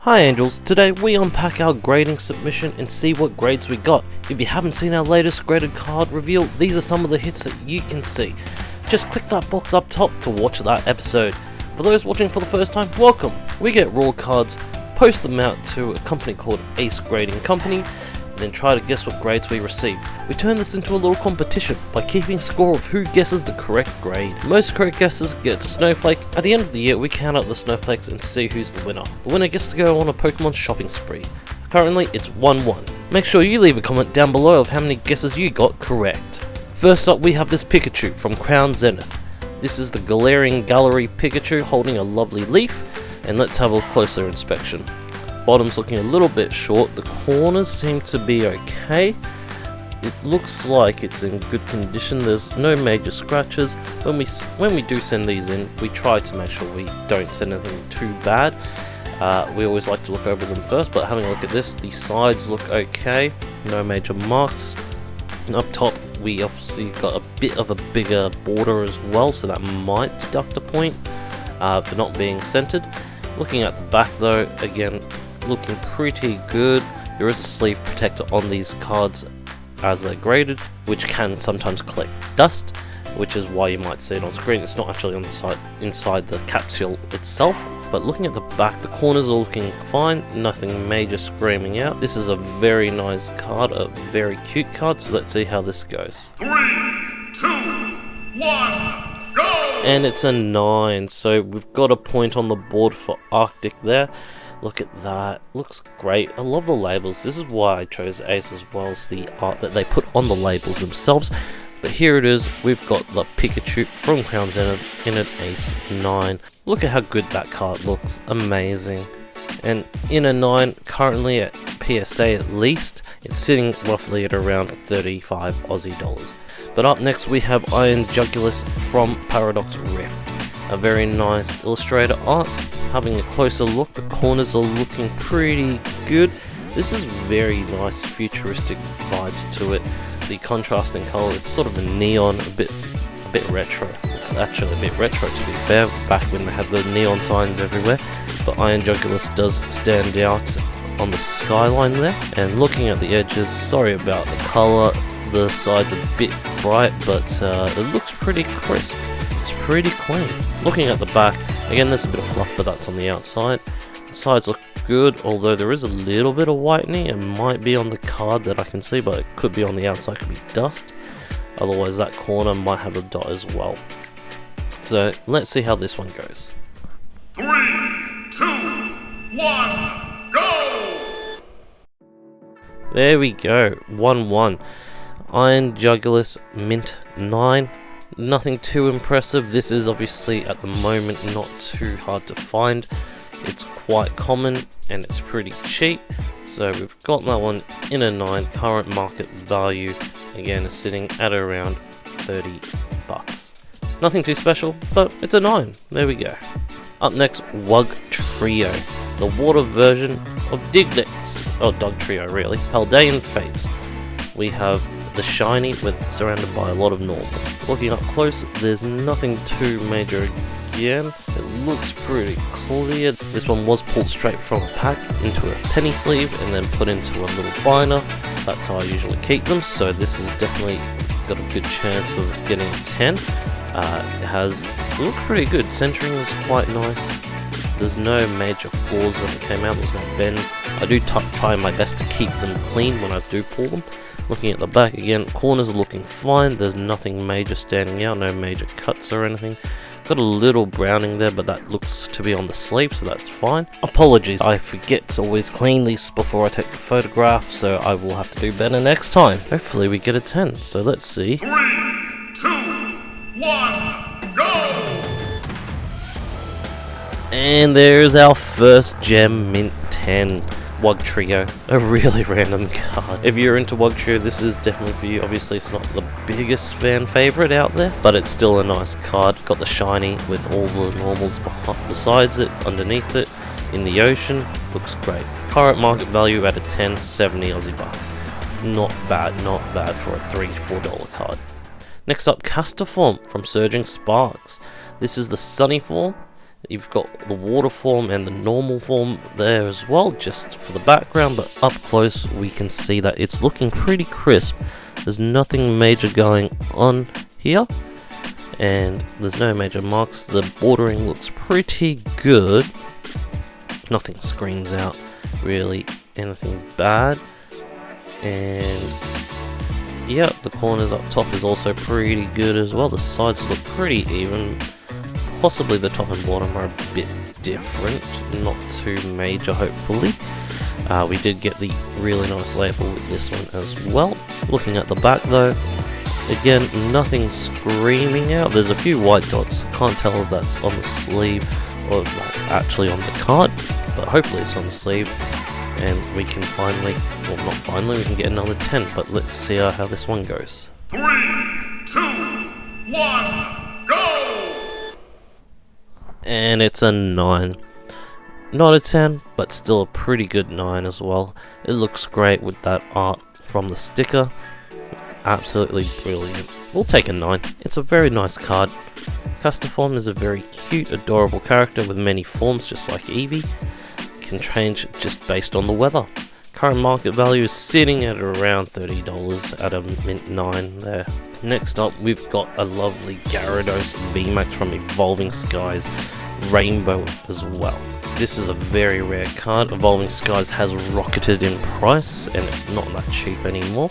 Hi Angels, today we unpack our grading submission and see what grades we got. If you haven't seen our latest graded card reveal, these are some of the hits that you can see. Just click that box up top to watch that episode. For those watching for the first time, welcome! We get raw cards, post them out to a company called Acegrading Company, and then try to guess what grades we receive. We turn this into a little competition by keeping score of who guesses the correct grade. Most correct guesses get a snowflake. At the end of the year, we count up the snowflakes and see who's the winner. The winner gets to go on a Pokemon shopping spree. Currently, it's 1-1. Make sure you leave a comment down below of how many guesses you got correct. First up, we have this Pikachu from Crown Zenith. This is the Galarian Gallery Pikachu holding a lovely leaf, and let's have a closer inspection. Bottom's looking a little bit short, the corners seem to be okay. It looks like it's in good condition, there's no major scratches. When we do send these in, we try to make sure we don't send anything too bad. We always like to look over them first, but having a look at this, the sides look okay, no major marks. And up top, we obviously got a bit of a bigger border as well, so that might deduct a point for not being centered. Looking at the back though, again, looking pretty good. There is a sleeve protector on these cards as they're graded, which can sometimes collect dust, which is why you might see it on screen. It's not actually on the side inside the capsule itself. But looking at the back, the corners are looking fine, nothing major screaming out. This is a very nice card, a very cute card, so let's see how this goes. 3, 2, 1, go! And it's a 9, so we've got a point on the board for Arctic there. Look at that, looks great. I love the labels. This is why I chose Ace as well as the art that they put on the labels themselves. But here it is, we've got the Pikachu from Crown Zenith in an Ace 9. Look at how good that card looks, amazing. And in a 9, currently at PSA at least, it's sitting roughly at around 35 Aussie dollars. But up next we have Iron Jugulus from Paradox Rift. A very nice illustrator art. Having a closer look, the corners are looking pretty good. This is very nice futuristic vibes to it. The contrasting color, it's sort of a neon, a bit retro. It's actually a bit retro to be fair, back when they had the neon signs everywhere. But Iron Jugulus does stand out on the skyline there. And looking at the edges, sorry about the color, the sides are a bit bright, but it looks pretty crisp. It's pretty clean. Looking at the back, again there's a bit of fluff, but that's on the outside. The sides look good, although there is a little bit of whitening. It might be on the card that I can see, but it could be on the outside, could be dust. Otherwise that corner might have a dot as well. So let's see how this one goes. 3, 2, 1, go! There we go, 1-1. Iron Jugulus Mint 9. Nothing too impressive. This is obviously at the moment not too hard to find. It's quite common and it's pretty cheap. So we've got that one in a 9. Current market value again is sitting at around 30 bucks. Nothing too special, but it's a 9. There we go. Up next, Wugtrio, the water version of Diglett, or Dugtrio really, Paldean Fates. We have the shiny with surrounded by a lot of normal. Looking up close, there's nothing too major again. It looks pretty clear. This one was pulled straight from a pack into a penny sleeve and then put into a little binder. That's how I usually keep them, so this has definitely got a good chance of getting a 10. It looks pretty good. Centering is quite nice. There's no major flaws when it came out, there's no bends. I do try my best to keep them clean when I do pull them. Looking at the back again, corners are looking fine, there's nothing major standing out, no major cuts or anything. Got a little browning there, but that looks to be on the sleeve, so that's fine. Apologies, I forget to always clean these before I take the photograph, so I will have to do better next time. Hopefully we get a 10, so let's see. 3, 2, 1, go! And there's our first Gemmint 10. Wugtrio, a really random card. If you're into Wugtrio, this is definitely for you. Obviously it's not the biggest fan favorite out there, but it's still a nice card. Got the shiny with all the normals besides it, underneath it, in the ocean. Looks great. Current market value at a 10, 70 Aussie bucks. Not bad for a $3-4 card. Next up, Caster Form from Surging Sparks. This is the Sunny form. You've got the water form and the normal form there as well, just for the background, but up close we can see that it's looking pretty crisp. There's nothing major going on here, and there's no major marks. The bordering looks pretty good. Nothing screams out really anything bad, and yeah, the corners up top is also pretty good as well. The sides look pretty even. Possibly the top and bottom are a bit different, not too major hopefully. We did get the really nice label with this one as well. Looking at the back though, again, nothing screaming out. There's a few white dots, can't tell if that's on the sleeve or if that's actually on the card, but hopefully it's on the sleeve, and we can finally, well not finally, we can get another 10, but let's see how this one goes. 3, 2, 1, go! And it's a 9. Not a 10, but still a pretty good 9 as well. It looks great with that art from the sticker. Absolutely brilliant. We'll take a 9. It's a very nice card. Custoform is a very cute, adorable character with many forms, just like Eevee. Can change just based on the weather. Current market value is sitting at around $30 at a mint 9 there. Next up, we've got a lovely Gyarados VMAX from Evolving Skies Rainbow as well. This is a very rare card. Evolving Skies has rocketed in price and it's not that cheap anymore.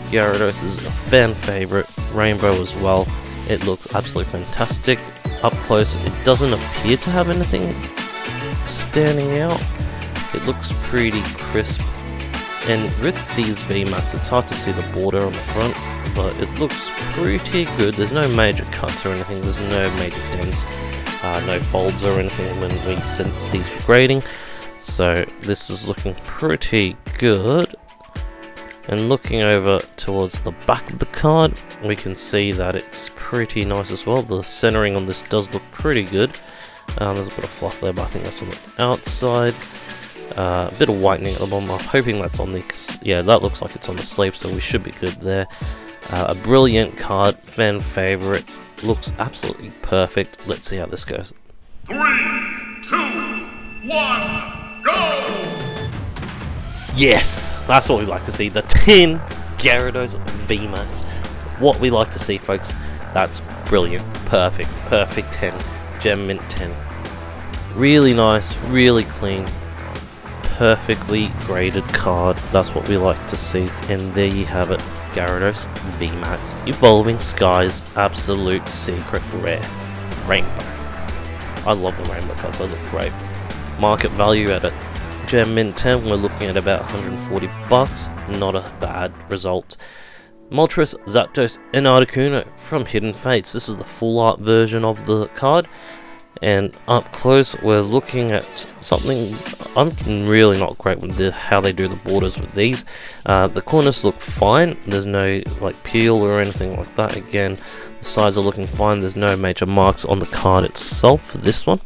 Gyarados is a fan favorite, Rainbow as well. It looks absolutely fantastic. Up close, it doesn't appear to have anything standing out. It looks pretty crisp. And with these VMAX, it's hard to see the border on the front, but it looks pretty good. There's no major cuts or anything, there's no major dents, no folds or anything when we send these for grading. So this is looking pretty good. And looking over towards the back of the card, we can see that it's pretty nice as well. The centering on this does look pretty good. There's a bit of fluff there, but I think that's on the outside. A bit of whitening at the bottom. I'm hoping that's on the, yeah, that looks like it's on the sleeve, so we should be good there. A brilliant card, fan favorite, looks absolutely perfect. Let's see how this goes. 3, 2, 1, go! Yes, that's what we like to see. The 10 Gyarados VMAX. What we like to see, folks. That's brilliant, perfect 10, gemmint 10. Really nice, really clean. Perfectly graded card. That's what we like to see, and there you have it. Gyarados VMAX Evolving Skies Absolute Secret Rare Rainbow. I love the rainbow cards, they look great. Market value at a gemmint 10, we're looking at about 140 bucks. Not a bad result. Moltres, Zapdos, and Articuno from Hidden Fates. This is the full art version of the card. And up close, we're looking at something I'm really not great with how they do the borders with these. The corners look fine. There's no like peel or anything like that. Again, the sides are looking fine. There's no major marks on the card itself for this one.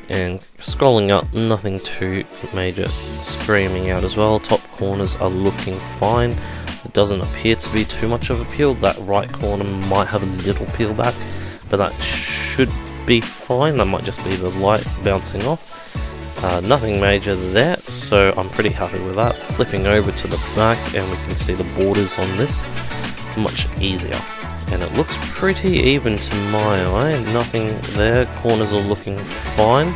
And scrolling up, nothing too major screaming out as well. Top corners are looking fine. It doesn't appear to be too much of a peel. That right corner might have a little peel back, but that should be fine. That might just be the light bouncing off. Nothing major there, so I'm pretty happy with that. Flipping over to the back, and we can see the borders on this much easier, and it looks pretty even to my eye. Nothing there. Corners are looking fine.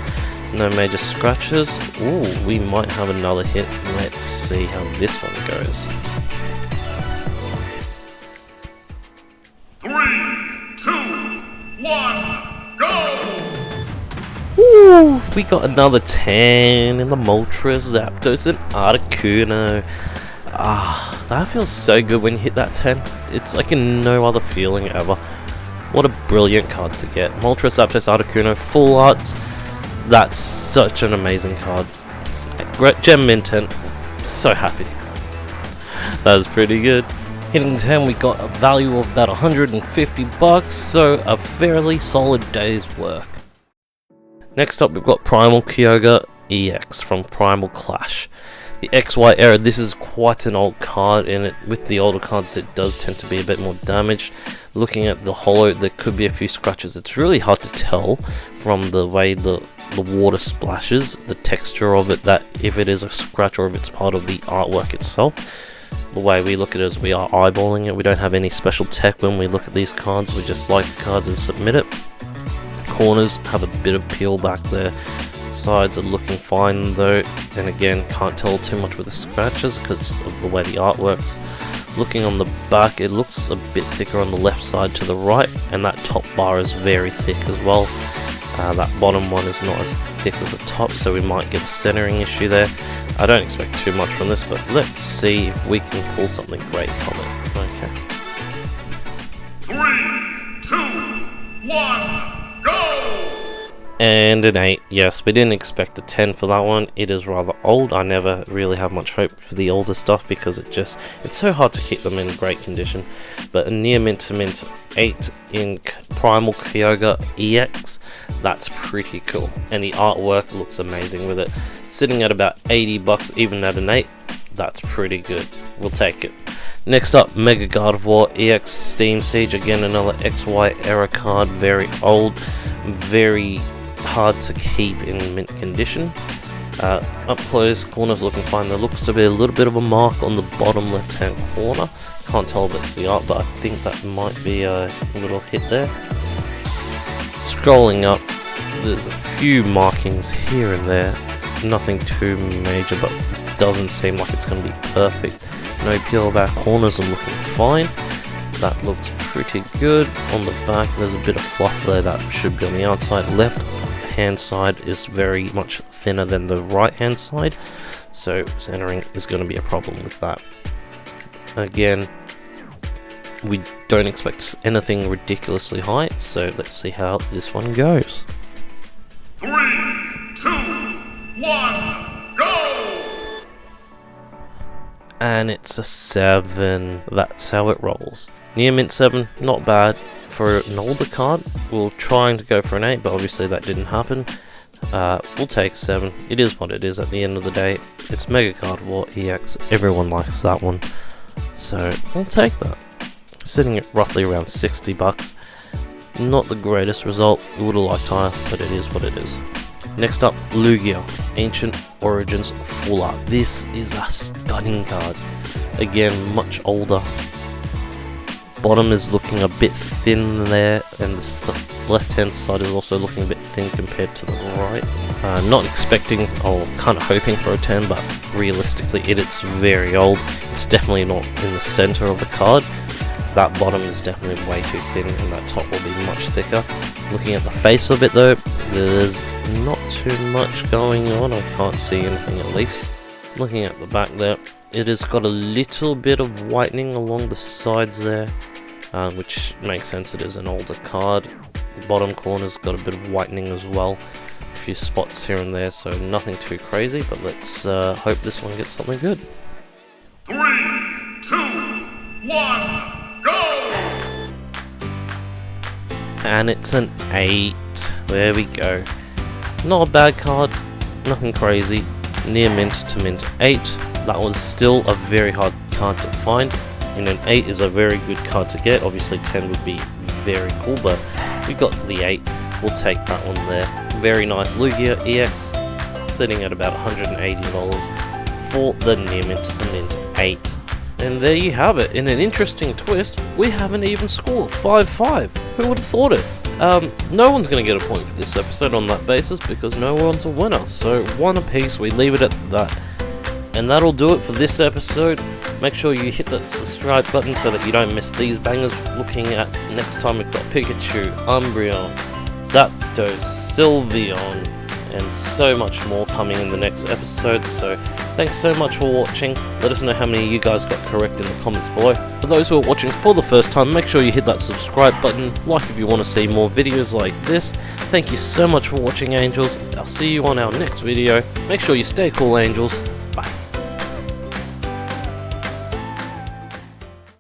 No major scratches. Ooh, we might have another hit. Let's see how this one goes. 3, 2, 1, go! Woo! We got another 10 in the Moltres, Zapdos, and Articuno. That feels so good when you hit that 10. It's like no other feeling ever. What a brilliant card to get. Moltres, Zapdos, Articuno, full arts. That's such an amazing card. Gemmint 10. So happy. That was pretty good. Hitting 10, we got a value of about 150 bucks, so a fairly solid day's work. Next up, we've got Primal Kyogre EX from Primal Clash. The XY era, this is quite an old card, and with the older cards it does tend to be a bit more damaged. Looking at the holo, there could be a few scratches. It's really hard to tell from the way the water splashes, the texture of it, that if it is a scratch or if it's part of the artwork itself. The way we look at it is we are eyeballing it. We don't have any special tech when we look at these cards. We just like the cards and submit it. Corners have a bit of peel back there. Sides are looking fine though, and again can't tell too much with the scratches because of the way the art works. Looking on the back, it looks a bit thicker on the left side to the right, and that top bar is very thick as well. That bottom one is not as thick as the top, so we might get a centering issue there. I don't expect too much from this, but let's see if we can pull something great from it. Okay. 3, 2, 1, go! And an 8. Yes, we didn't expect a 10 for that one. It is rather old. I never really have much hope for the older stuff because it's so hard to keep them in great condition. But a near mint to mint 8 in Primal Kyogre EX, that's pretty cool. And the artwork looks amazing with it. Sitting at about 80 bucks even at an 8, that's pretty good. We'll take it. Next up, Mega Gardevoir EX Steam Siege. Again, another XY era card. Very old, very hard to keep in mint condition. Up close, corners looking fine. There looks to be a little bit of a mark on the bottom left hand corner. Can't tell if it's the art, but I think that might be a little hit there. Scrolling up, there's a few markings here and there. Nothing too major, but doesn't seem like it's going to be perfect. No peel back, corners are looking fine. That looks pretty good. On the back, there's a bit of fluff there that should be on the outside. Left hand side is very much thinner than the right hand side, so centering is going to be a problem with that. Again, we don't expect anything ridiculously high, so let's see how this one goes. 3, 2, 1, go! And it's a 7. That's how it rolls. Near mint 7, not bad. For an older card, we're trying to go for an 8, but obviously that didn't happen. We'll take 7. It is what it is at the end of the day. It's Mega Gardevoir EX. Everyone likes that one, so we'll take that. Sitting at roughly around 60 bucks. Not the greatest result. We would have liked higher, but it is what it is. Next up, Lugia Ancient Origins Full Art. This is a stunning card. Again, much older. Bottom is looking a bit thin there, and the left hand side is also looking a bit thin compared to the right. Not expecting, or kind of hoping for a 10, but realistically it's very old. It's definitely not in the center of the card. That bottom is definitely way too thin, and that top will be much thicker. Looking at the face of it though, there's not too much going on. I can't see anything at least. Looking at the back there, it has got a little bit of whitening along the sides there, which makes sense, it is an older card. The bottom corner's got a bit of whitening as well. A few spots here and there, so nothing too crazy, but let's hope this one gets something good. 3, 2, 1, go! And it's an 8. There we go. Not a bad card, nothing crazy. Near mint to mint 8. That was still a very hard card to find, and an 8 is a very good card to get. Obviously 10 would be very cool, but we got the 8. We'll take that one there. Very nice Lugia EX, sitting at about $180 for the near mint to mint 8. And there you have it. In an interesting twist, we have an even score, 5-5. Who would have thought it? No one's going to get a point for this episode on that basis because no one's a winner. So 1 apiece, we leave it at that. And that'll do it for this episode. Make sure you hit that subscribe button so that you don't miss these bangers. Looking at next time, we've got Pikachu, Umbreon, Zapdos, Sylveon, and so much more coming in the next episode. So thanks so much for watching. Let us know how many of you guys got correct in the comments below. For those who are watching for the first time, make sure you hit that subscribe button, like if you want to see more videos like this. Thank you so much for watching, Angels. I'll see you on our next video. Make sure you stay cool, Angels.